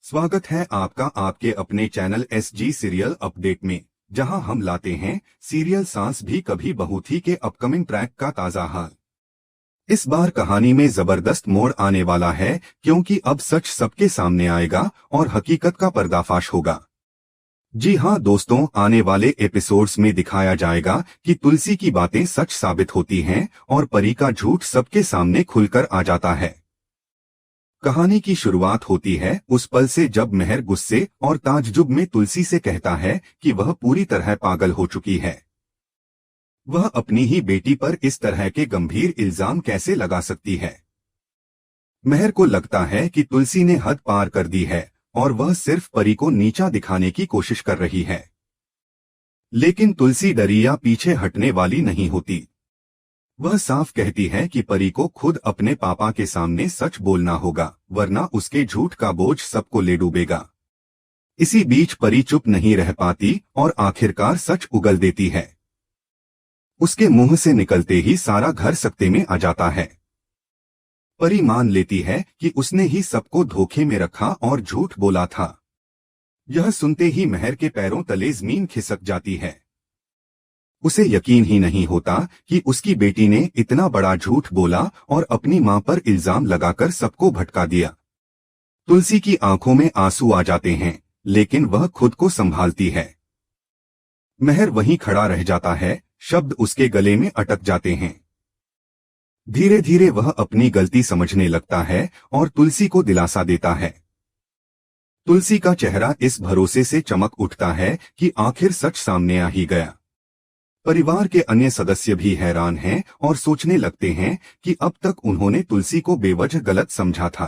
स्वागत है आपका आपके अपने चैनल SG सीरियल अपडेट में, जहां हम लाते हैं सीरियल सांस भी कभी बहू थी के अपकमिंग ट्रैक का ताजा हाल। इस बार कहानी में जबरदस्त मोड़ आने वाला है, क्योंकि अब सच सबके सामने आएगा और हकीकत का पर्दाफाश होगा। जी हां दोस्तों, आने वाले एपिसोड्स में दिखाया जाएगा कि तुलसी की बातें सच साबित होती हैं और परी का झूठ सबके सामने खुलकर आ जाता है। कहानी की शुरुआत होती है उस पल से जब मेहर गुस्से और ताज्जुब में तुलसी से कहता है कि वह पूरी तरह पागल हो चुकी है। वह अपनी ही बेटी पर इस तरह के गंभीर इल्जाम कैसे लगा सकती है। मेहर को लगता है कि तुलसी ने हद पार कर दी है और वह सिर्फ परी को नीचा दिखाने की कोशिश कर रही है। लेकिन तुलसी डरी या पीछे हटने वाली नहीं होती। वह साफ कहती है कि परी को खुद अपने पापा के सामने सच बोलना होगा, वरना उसके झूठ का बोझ सबको ले डूबेगा। इसी बीच परी चुप नहीं रह पाती और आखिरकार सच उगल देती है। उसके मुंह से निकलते ही सारा घर सकते में आ जाता है। परी मान लेती है कि उसने ही सबको धोखे में रखा और झूठ बोला था। यह सुनते ही मेहर के पैरों तले जमीन खिसक जाती है। उसे यकीन ही नहीं होता कि उसकी बेटी ने इतना बड़ा झूठ बोला और अपनी मां पर इल्जाम लगाकर सबको भटका दिया। तुलसी की आंखों में आंसू आ जाते हैं, लेकिन वह खुद को संभालती है। मेहर वहीं खड़ा रह जाता है, शब्द उसके गले में अटक जाते हैं। धीरे धीरे वह अपनी गलती समझने लगता है और तुलसी को दिलासा देता है। तुलसी का चेहरा इस भरोसे से चमक उठता है कि आखिर सच सामने आ ही गया। परिवार के अन्य सदस्य भी हैरान हैं और सोचने लगते हैं कि अब तक उन्होंने तुलसी को बेवजह गलत समझा था।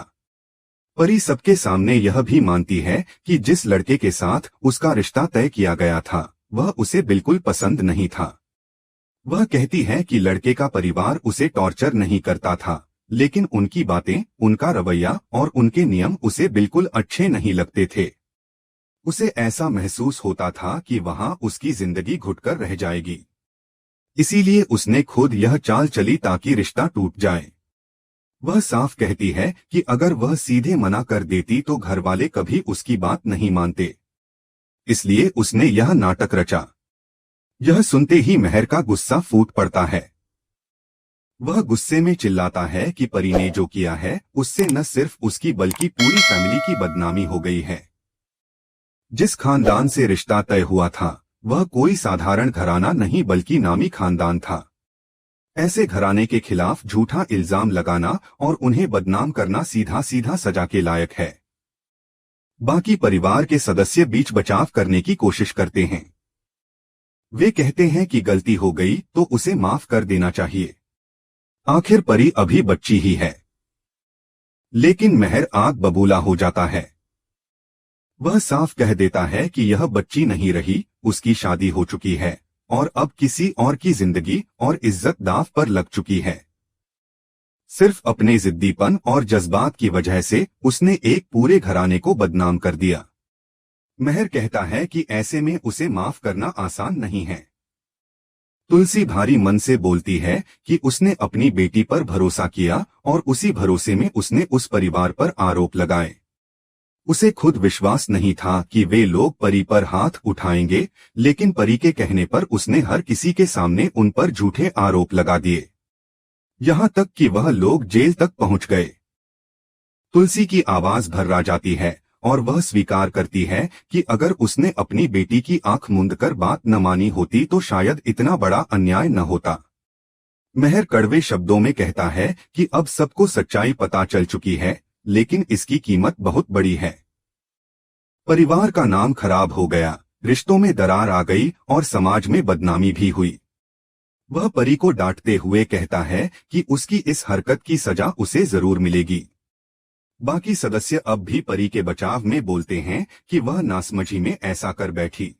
परी सबके सामने यह भी मानती है कि जिस लड़के के साथ उसका रिश्ता तय किया गया था, वह उसे बिल्कुल पसंद नहीं था। वह कहती है कि लड़के का परिवार उसे टॉर्चर नहीं करता था, लेकिन उनकी बातें, उनका रवैया और उनके नियम उसे बिल्कुल अच्छे नहीं लगते थे। उसे ऐसा महसूस होता था कि वहां उसकी जिंदगी घुटकर रह जाएगी। इसीलिए उसने खुद यह चाल चली ताकि रिश्ता टूट जाए। वह साफ कहती है कि अगर वह सीधे मना कर देती तो घरवाले कभी उसकी बात नहीं मानते। इसलिए उसने यह नाटक रचा। यह सुनते ही मेहर का गुस्सा फूट पड़ता है। वह गुस्से में चिल्लाता है कि परी ने जो किया है उससे न सिर्फ उसकी बल्कि पूरी फैमिली की बदनामी हो गई है। जिस खानदान से रिश्ता तय हुआ था वह कोई साधारण घराना नहीं बल्कि नामी खानदान था। ऐसे घराने के खिलाफ झूठा इल्जाम लगाना और उन्हें बदनाम करना सीधा सीधा सजा के लायक है। बाकी परिवार के सदस्य बीच बचाव करने की कोशिश करते हैं। वे कहते हैं कि गलती हो गई तो उसे माफ कर देना चाहिए। आखिर परी अभी बच्ची ही है। लेकिन मेहर आग बबूला हो जाता है। वह साफ कह देता है कि यह बच्ची नहीं रही, उसकी शादी हो चुकी है और अब किसी और की जिंदगी और इज्जत दांव पर लग चुकी है। सिर्फ अपने जिद्दीपन और जज्बात की वजह से उसने एक पूरे घराने को बदनाम कर दिया। मेहर कहता है कि ऐसे में उसे माफ करना आसान नहीं है। तुलसी भारी मन से बोलती है कि उसने अपनी बेटी पर भरोसा किया और उसी भरोसे में उसने उस परिवार पर आरोप लगाए। उसे खुद विश्वास नहीं था कि वे लोग परी पर हाथ उठाएंगे, लेकिन परी के कहने पर उसने हर किसी के सामने उन पर झूठे आरोप लगा दिए। यहाँ तक कि वह लोग जेल तक पहुंच गए। तुलसी की आवाज भर्रा जाती है और वह स्वीकार करती है कि अगर उसने अपनी बेटी की आंख मूंदकर बात न मानी होती तो शायद इतना बड़ा अन्याय न होता। मेहर कड़वे शब्दों में कहता है कि अब सबको सच्चाई पता चल चुकी है, लेकिन इसकी कीमत बहुत बड़ी है। परिवार का नाम खराब हो गया, रिश्तों में दरार आ गई और समाज में बदनामी भी हुई। वह परी को डांटते हुए कहता है कि उसकी इस हरकत की सजा उसे जरूर मिलेगी। बाकी सदस्य अब भी परी के बचाव में बोलते हैं कि वह नासमझी में ऐसा कर बैठी,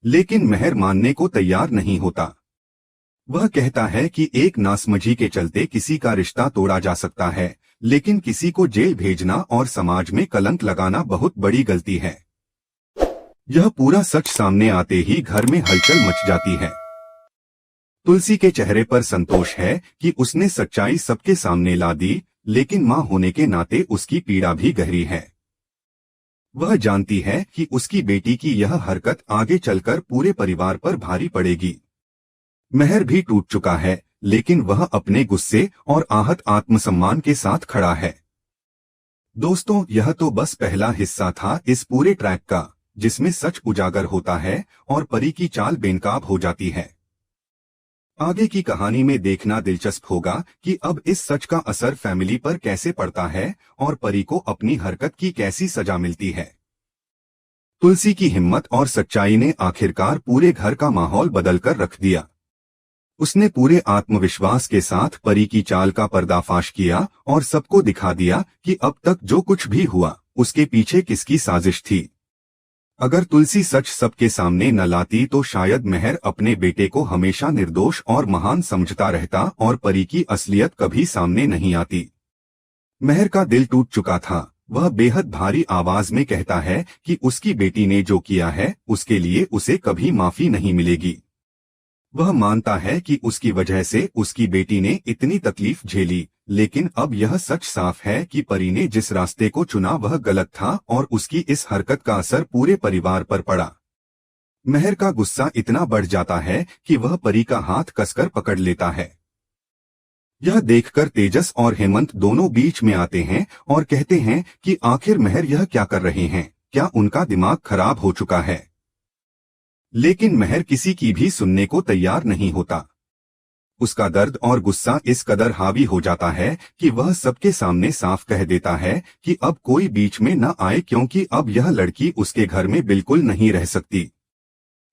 लेकिन मेहर मानने को तैयार नहीं होता। वह कहता है कि एक नासमझी के चलते किसी का रिश्ता तोड़ा जा सकता है, लेकिन किसी को जेल भेजना और समाज में कलंक लगाना बहुत बड़ी गलती है। यह पूरा सच सामने आते ही घर में हलचल मच जाती है। तुलसी के चेहरे पर संतोष है कि उसने सच्चाई सबके सामने ला दी, लेकिन मां होने के नाते उसकी पीड़ा भी गहरी है। वह जानती है कि उसकी बेटी की यह हरकत आगे चलकर पूरे परिवार पर भारी पड़ेगी। महर भी टूट चुका है, लेकिन वह अपने गुस्से और आहत आत्मसम्मान के साथ खड़ा है। दोस्तों, यह तो बस पहला हिस्सा था इस पूरे ट्रैक का, जिसमें सच उजागर होता है और परी की चाल बेनकाब हो जाती है। आगे की कहानी में देखना दिलचस्प होगा कि अब इस सच का असर फैमिली पर कैसे पड़ता है और परी को अपनी हरकत की कैसी सजा मिलती है। तुलसी की हिम्मत और सच्चाई ने आखिरकार पूरे घर का माहौल बदलकर रख दिया। उसने पूरे आत्मविश्वास के साथ परी की चाल का पर्दाफाश किया और सबको दिखा दिया कि अब तक जो कुछ भी हुआ उसके पीछे किसकी साजिश थी। अगर तुलसी सच सबके सामने न लाती तो शायद महर अपने बेटे को हमेशा निर्दोष और महान समझता रहता और परी की असलियत कभी सामने नहीं आती। महर का दिल टूट चुका था। वह बेहद भारी आवाज में कहता है कि उसकी बेटी ने जो किया है उसके लिए उसे कभी माफी नहीं मिलेगी। वह मानता है कि उसकी वजह से उसकी बेटी ने इतनी तकलीफ झेली, लेकिन अब यह सच साफ है कि परी ने जिस रास्ते को चुना वह गलत था और उसकी इस हरकत का असर पूरे परिवार पर पड़ा। महर का गुस्सा इतना बढ़ जाता है कि वह परी का हाथ कसकर पकड़ लेता है। यह देखकर तेजस और हेमंत दोनों बीच में आते हैं और कहते हैं कि आखिर महर यह क्या कर रहे हैं, क्या उनका दिमाग खराब हो चुका है। लेकिन महर किसी की भी सुनने को तैयार नहीं होता। उसका दर्द और गुस्सा इस कदर हावी हो जाता है कि वह सबके सामने साफ कह देता है कि अब कोई बीच में न आए, क्योंकि अब यह लड़की उसके घर में बिल्कुल नहीं रह सकती।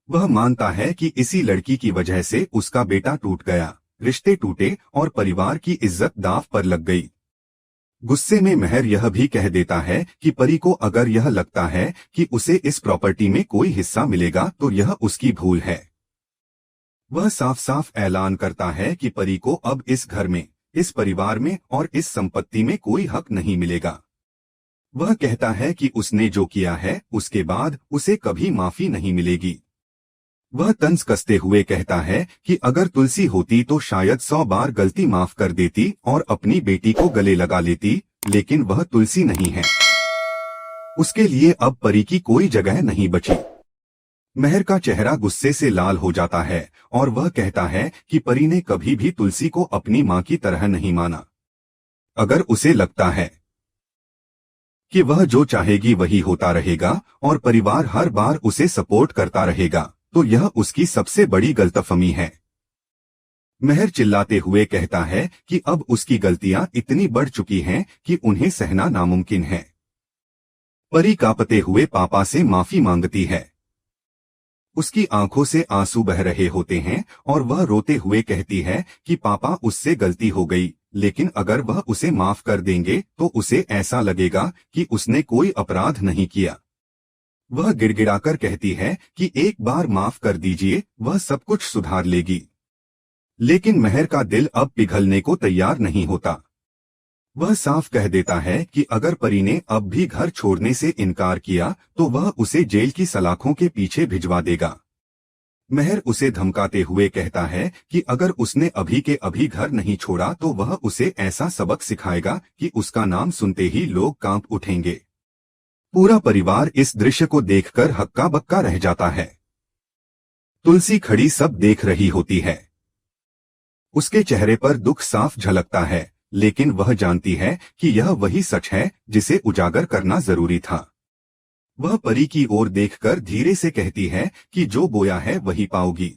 वह मानता है कि इसी लड़की की वजह से उसका बेटा टूट गया, रिश्ते टूटे और परिवार की इज्जत दांव पर लग गई। गुस्से में महर यह भी कह देता है कि परी को अगर यह लगता है कि उसे इस प्रॉपर्टी में कोई हिस्सा मिलेगा तो यह उसकी भूल है। वह साफ साफ ऐलान करता है कि परी को अब इस घर में, इस परिवार में और इस संपत्ति में कोई हक नहीं मिलेगा। वह कहता है कि उसने जो किया है उसके बाद उसे कभी माफी नहीं मिलेगी। वह तंज कसते हुए कहता है कि अगर तुलसी होती तो शायद 100 बार गलती माफ कर देती और अपनी बेटी को गले लगा लेती, लेकिन वह तुलसी नहीं है। उसके लिए अब परी की कोई जगह नहीं बची। महर का चेहरा गुस्से से लाल हो जाता है और वह कहता है कि परी ने कभी भी तुलसी को अपनी मां की तरह नहीं माना। अगर उसे लगता है कि वह जो चाहेगी वही होता रहेगा और परिवार हर बार उसे सपोर्ट करता रहेगा, तो यह उसकी सबसे बड़ी गलतफहमी है। महर चिल्लाते हुए कहता है कि अब उसकी गलतियां इतनी बढ़ चुकी हैं कि उन्हें सहना नामुमकिन है। परी कांपते हुए पापा से माफी मांगती है। उसकी आंखों से आंसू बह रहे होते हैं और वह रोते हुए कहती है कि पापा, उससे गलती हो गई, लेकिन अगर वह उसे माफ कर देंगे तो उसे ऐसा लगेगा कि उसने कोई अपराध नहीं किया। वह गिड़गिड़ाकर कहती है कि एक बार माफ कर दीजिए, वह सब कुछ सुधार लेगी। लेकिन महर का दिल अब पिघलने को तैयार नहीं होता। वह साफ कह देता है कि अगर परी ने अब भी घर छोड़ने से इनकार किया तो वह उसे जेल की सलाखों के पीछे भिजवा देगा। महर उसे धमकाते हुए कहता है कि अगर उसने अभी के अभी घर नहीं छोड़ा तो वह उसे ऐसा सबक सिखाएगा कि उसका नाम सुनते ही लोग कांप उठेंगे। पूरा परिवार इस दृश्य को देखकर हक्का बक्का रह जाता है। तुलसी खड़ी सब देख रही होती है। उसके चेहरे पर दुख साफ झलकता है, लेकिन वह जानती है कि यह वही सच है जिसे उजागर करना जरूरी था। वह परी की ओर देखकर धीरे से कहती है कि जो बोया है वही पाओगी।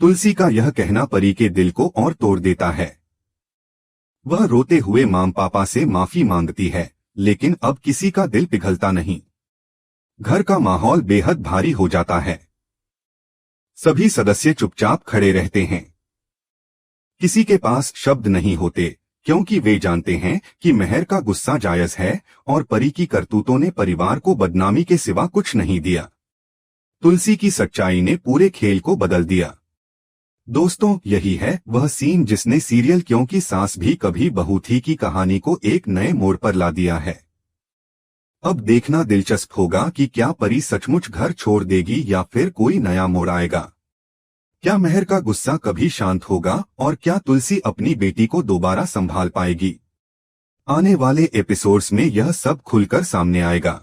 तुलसी का यह कहना परी के दिल को और तोड़ देता है। वह रोते हुए मां पापा से माफी मांगती है, लेकिन अब किसी का दिल पिघलता नहीं। घर का माहौल बेहद भारी हो जाता है। सभी सदस्य चुपचाप खड़े रहते हैं। किसी के पास शब्द नहीं होते, क्योंकि वे जानते हैं कि महर का गुस्सा जायज है और परी की करतूतों ने परिवार को बदनामी के सिवा कुछ नहीं दिया। तुलसी की सच्चाई ने पूरे खेल को बदल दिया। दोस्तों, यही है वह सीन जिसने सीरियल क्योंकि सास भी कभी बहू थी की कहानी को एक नए मोड़ पर ला दिया है। अब देखना दिलचस्प होगा कि क्या परी सचमुच घर छोड़ देगी या फिर कोई नया मोड़ आएगा। क्या महर का गुस्सा कभी शांत होगा और क्या तुलसी अपनी बेटी को दोबारा संभाल पाएगी? आने वाले एपिसोड्स में यह सब खुलकर सामने आएगा।